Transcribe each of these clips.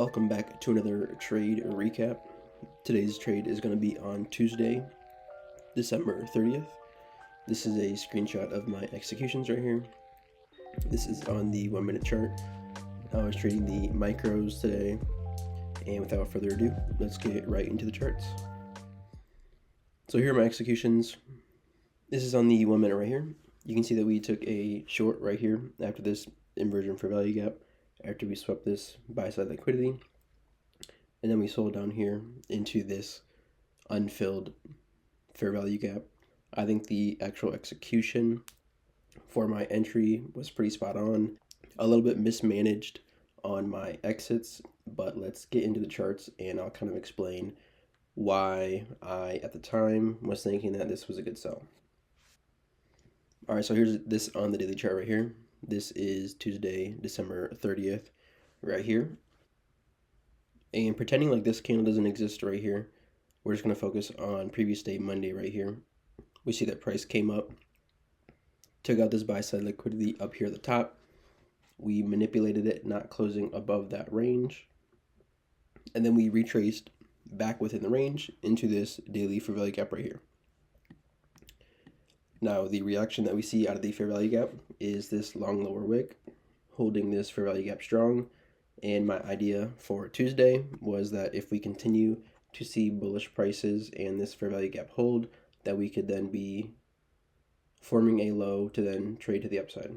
Welcome back to another trade recap. Today's trade is going to be on Tuesday, December 30th. This is a screenshot of my executions right here. This is on the 1 minute chart. I was trading the micros today, and without further ado, let's get right into the charts. So here are my executions. This is on the 1 minute right here. You can see that we took a short right here after this inversion fair value gap, after we swept this buy side liquidity, and then we sold down here into this unfilled fair value gap. I think the actual execution for my entry was pretty spot on, a little bit mismanaged on my exits, but let's get into the charts and I'll kind of explain why I at the time was thinking that this was a good sell. All right, so here's this on the daily chart right here. This is Tuesday, December 30th, right here. And pretending like this candle doesn't exist right here, we're just going to focus on previous day, Monday, right here. We see that price came up, took out this buy side liquidity up here at the top. We manipulated it, not closing above that range. And then we retraced back within the range into this daily fair value gap right here. Now, the reaction that we see out of the fair value gap is this long lower wick, holding this fair value gap strong. And my idea for Tuesday was that if we continue to see bullish prices and this fair value gap hold, that we could then be forming a low to then trade to the upside.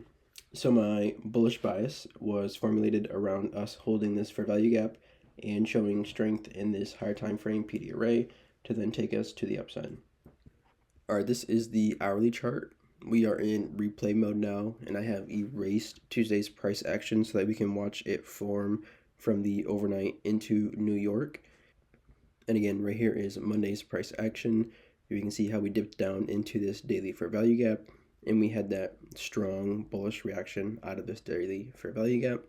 So my bullish bias was formulated around us holding this fair value gap and showing strength in this higher time frame PD array to then take us to the upside. All right, this is the hourly chart. We are in replay mode now, and I have erased Tuesday's price action so that we can watch it form from the overnight into New York. And again, right here is Monday's price action. You can see how we dipped down into this daily fair value gap, and we had that strong bullish reaction out of this daily fair value gap.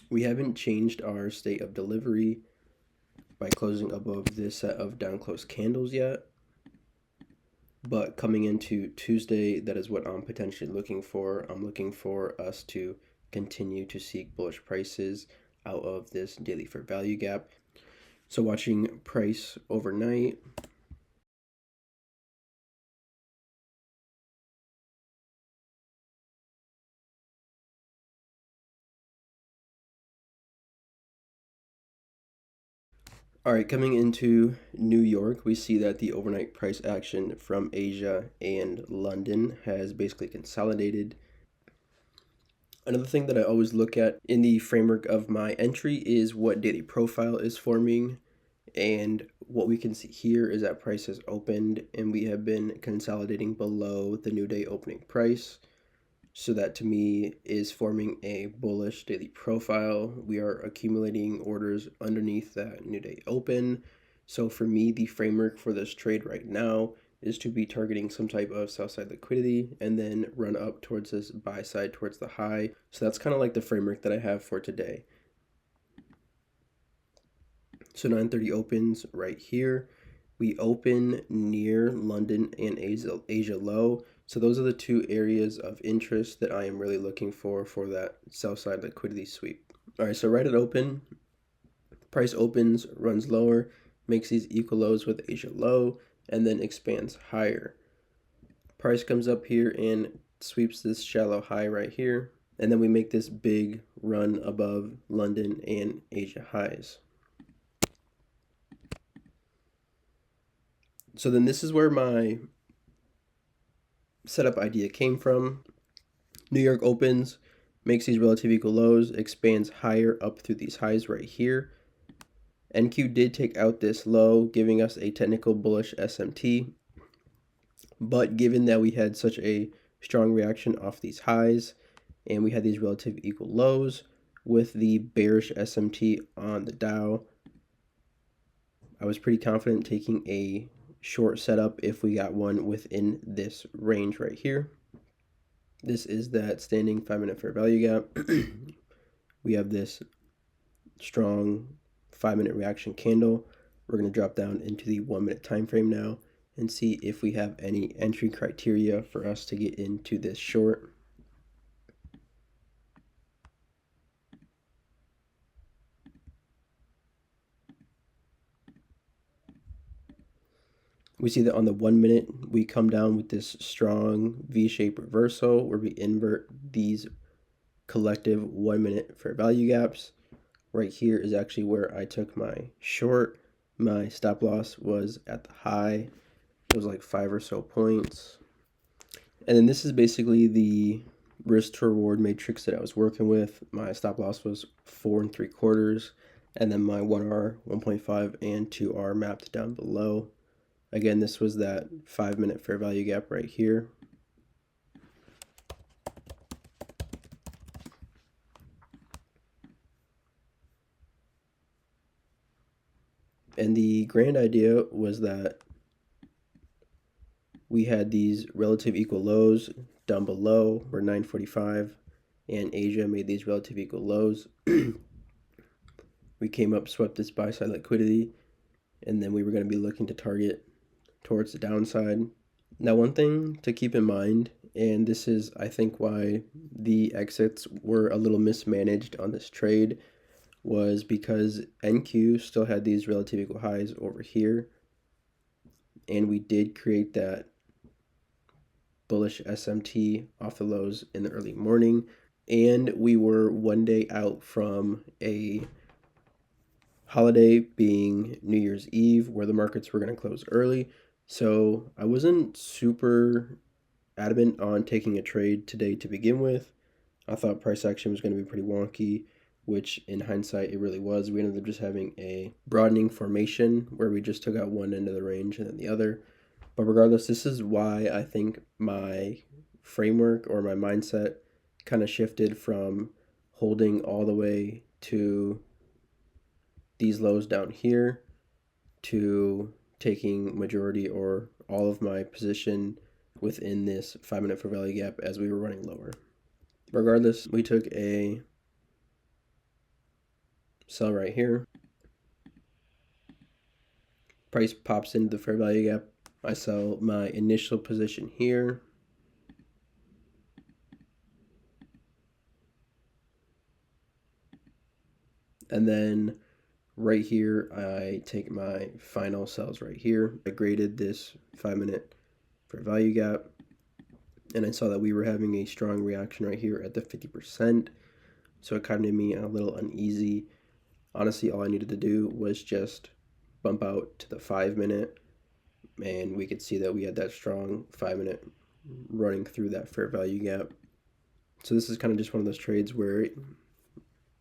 We haven't changed our state of delivery by closing above this set of down close candles yet. But coming into Tuesday, that is what I'm potentially looking for. I'm looking for us to continue to seek bullish prices out of this daily fair value gap. So watching price overnight. All right, coming into New York, we see that the overnight price action from Asia and London has basically consolidated. Another thing that I always look at in the framework of my entry is what daily profile is forming. And what we can see here is that price has opened and we have been consolidating below the new day opening price. So that to me is forming a bullish daily profile. We are accumulating orders underneath that new day open. So for me, the framework for this trade right now is to be targeting some type of sell side liquidity and then run up towards this buy side towards the high. So that's kind of like the framework that I have for today. So 9:30 opens right here. We open near London and Asia low. So those are the two areas of interest that I am really looking for that sell side liquidity sweep. All right, so right at open, price opens, runs lower, makes these equal lows with Asia low, and then expands higher. Price comes up here and sweeps this shallow high right here, and then we make this big run above London and Asia highs. So then this is where my setup idea came from. New York opens, makes these relative equal lows, expands higher up through these highs right here. NQ did take out this low, giving us a technical bullish SMT. But given that we had such a strong reaction off these highs and we had these relative equal lows with the bearish SMT on the Dow, I was pretty confident taking a short setup if we got one within this range right here. This is that standing 5-minute fair value gap. We have this strong 5-minute reaction candle. We're going to drop down into the 1-minute time frame now and see if we have any entry criteria for us to get into this short. We see that on the 1 minute, we come down with this strong V-shaped reversal where we invert these collective 1 minute fair value gaps. Right here is actually where I took my short. My stop loss was at the high. It was like 5 or so points. And then this is basically the risk to reward matrix that I was working with. My stop loss was 4 3/4, and then my 1R, 1.5, and 2R mapped down below. Again, this was that 5 minute fair value gap right here. And the grand idea was that we had these relative equal lows down below where 945 and Asia made these relative equal lows. We came up, swept this buy side liquidity, and then we were going to be looking to target towards the downside. Now, one thing to keep in mind, and this is, I think, why the exits were a little mismanaged on this trade, was because NQ still had these relative equal highs over here, and we did create that bullish SMT off the lows in the early morning, and we were 1 day out from a holiday being New Year's Eve, where the markets were going to close early. So I wasn't super adamant on taking a trade today to begin with. I thought price action was going to be pretty wonky, which in hindsight it really was. We ended up just having a broadening formation where we just took out one end of the range and then the other. But regardless, this is why I think my framework or my mindset kind of shifted from holding all the way to these lows down here to taking majority or all of my position within this 5 minute fair value gap as we were running lower. Regardless, we took a sell right here. Price pops into the fair value gap. I sell my initial position here. And then right here, I take my final sells right here. I graded this 5 minute fair value gap, and I saw that we were having a strong reaction right here at the 50%. So it kind of made me a little uneasy. Honestly, all I needed to do was just bump out to the 5 minute, and we could see that we had that strong 5 minute running through that fair value gap. So this is kind of just one of those trades where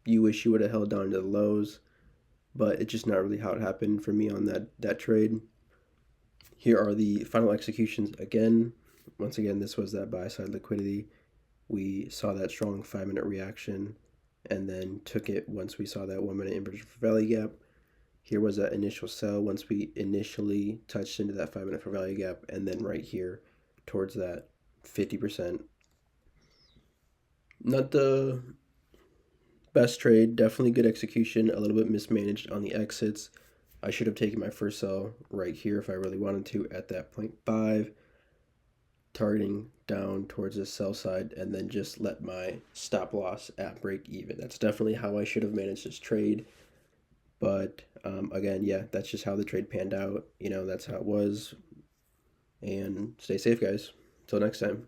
you wish you would have held down to the lows, but it's just not really how it happened for me on that trade. Here are the final executions again. Once again, this was that buy side liquidity. We saw that strong 5 minute reaction and then took it once we saw that 1 minute inversion fair value gap. Here was that initial sell once we initially touched into that 5 minute fair value gap, and then right here towards that 50%. Not the best trade, definitely good execution, a little bit mismanaged on the exits. I should have taken my first sell right here if I really wanted to at that 0.5, targeting down towards the sell side, and then just let my stop loss at break even. That's definitely how I should have managed this trade. But again, yeah, that's just how the trade panned out. That's how it was. And stay safe, guys. Until next time.